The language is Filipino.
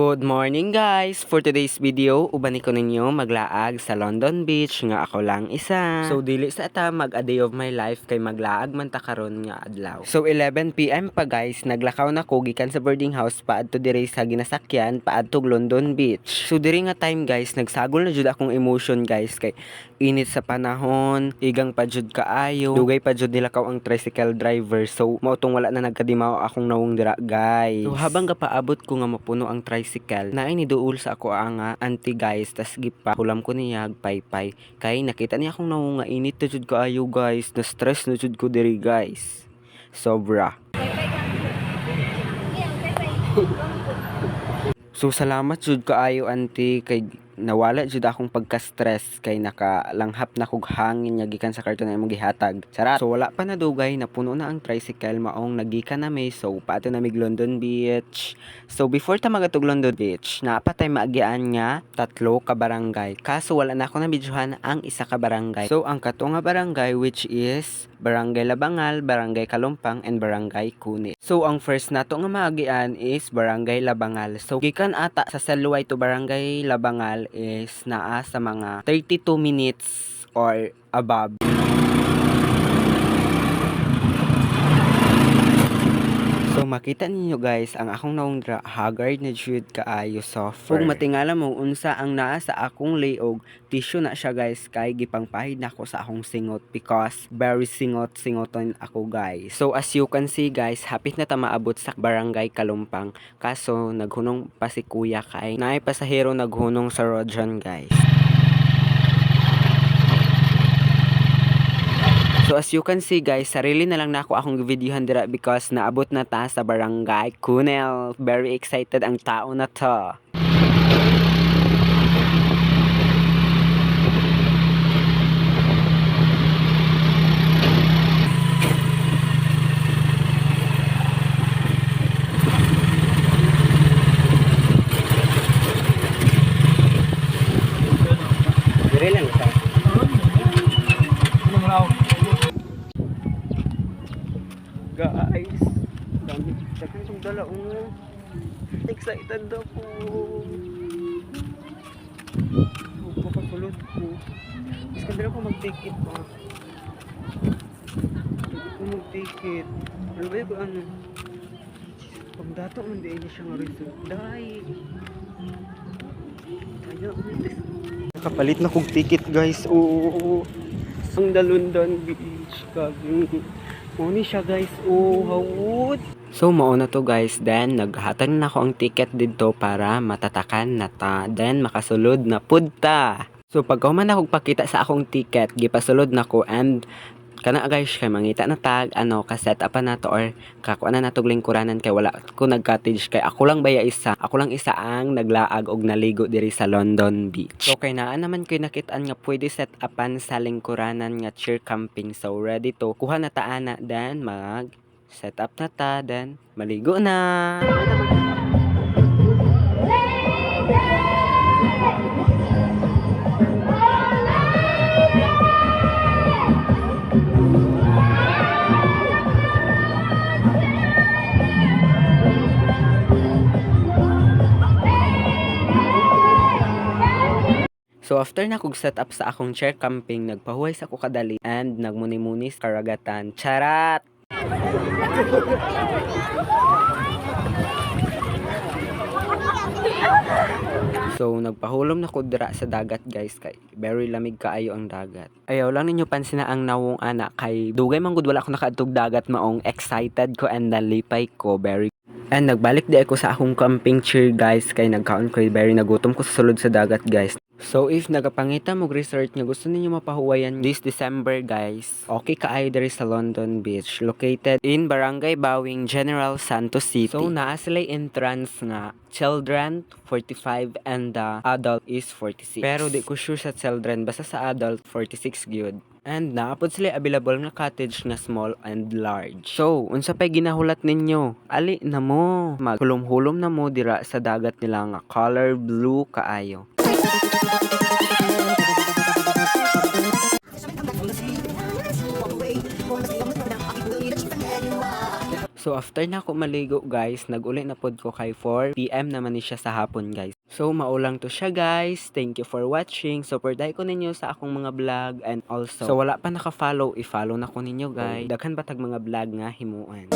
Good morning guys! For today's video, ubani ko ninyo maglaag sa London Beach nga ako lang isa. So dili sa ata mag a day of my life kay maglaag man ta karon nga adlaw. So 11 PM pa guys, naglakaw na ko gikan sa boarding house paadto diri sa ginasakyan paadtog London Beach. So diri nga time guys, nagsagol na jud akong emotion guys kay init sa panahon, igang pa jud kaayo, dugay pa jud nilakaw ang tricycle driver. So mao tong wala na nagkadimaw akong nawong dira guys. So habang kapaabot ko nga mapuno ang tricycle, naay ni duol sa ako nga auntie guys, tas gipa hulam ko niya paypay kay nakita niya akong nawong nga init na jud kaayo guys, na stress na jud ko diri guys. Sobra. So salamat jud kaayo auntie kay nawala jud akong pagka-stress kay nakalanghap na kog hangin nga gikan sa karton na imong gihatag. Charot. So wala pa na dugay, napuno na ang tricycle maong nagikan na may, so paato na mig London Beach. So before ta magatog London Beach, naapa tay maagian nga 3 ka barangay. Kaso wala na ako nabidyohan ang isa ka barangay. So ang kato nga barangay which is Barangay Labangal, Barangay Kalumpang, and Barangay Kunit. So ang first nato nga maagian is Barangay Labangal. So gikan ata sa Saluay to Barangay Labangal is naa sa mga 32 minutes or above. So makita ninyo guys, ang akong nawong haggard na jud kaayo suffer. Kung matingala mo unsa ang naa sa akong liog, tissue na siya guys kay gipangpahid na ako sa akong singot because very singoton ako guys. So as you can see guys, hapit na ta maabot sa Barangay Kalumpang. Kaso naghunong pa si kuya kay naay pasahero naghunong sa road dyan guys. So as you can see guys, sarili na lang nako akong videohan dira because naabot na ta sa Barangay Kunel. Very excited ang tao na to. Dire lang ta. Guys, dami dagan tong dala excited ako. Papasulod ko. Iskandara ko mag-ticket pa. Mag-ticket. Ano ba yung ano? Pagdato man din siya nga result. Dahil. Ayaw. Nakapalit na kong ticket guys. Oo. Ang London Beach. Kagi. Muni siya guys, hawud. So mao na to guys, then naghatag na ako ang ticket dito para matatakan na ta, then makasulod na pudta. So pagkauman na akong pakita sa akong ticket, gipasulod na ko and kana guys kay mangita na tag ka-set up na to or kakuha na natog lingkuranan kay wala ko nag-cottage kay ako lang isa ang naglaag og naligo diri sa London Beach. So kay naa naman koy nakitaan nga pwede set upan sa lingkuranan nga chair camping. So ready to kuha na ta ana then mag set up na ta then maligo na. So after na kog set up sa akong chair camping, nagpahuway sa ko kadali and nagmuni-muni sa karagatan. Charat! So nagpahulom na ko dira sa dagat guys kay very lamig kaayo ang dagat. Ayaw lang ninyo pansin na ang nawong anak kay dugay man gud wala ako nakaadtog dagat maong excited ko and nalipay ko very. And nagbalik di ako sa akong camping chair guys kay nagkaon ko very nagutom ko sa sulod sa dagat guys. So if nagapangita mo resort nga gusto ninyo mapahuwayan this December guys, okay kaayo diri sa London Beach located in Barangay Bawing, General Santos City. So naa sila entrance nga children 45 and the adult is 46. Pero di ko sure sa children, basta sa adult 46 gyud. And naapod sila available nga cottage nga small and large. So, unsa pay ginahulat ninyo? Ali na mo. Maghulom-hulom na mo dira sa dagat nila nga color blue kaayo. So after na ako maligo guys, nag-uli na pod ko kay 4 PM naman ni siya sa hapon guys. So maulang to siya guys. Thank you for watching. Supportay ko ninyo sa akong mga vlog and also so wala pa naka-follow, i-follow na ko ninyo guys. Daghan batag mga vlog nga himuan.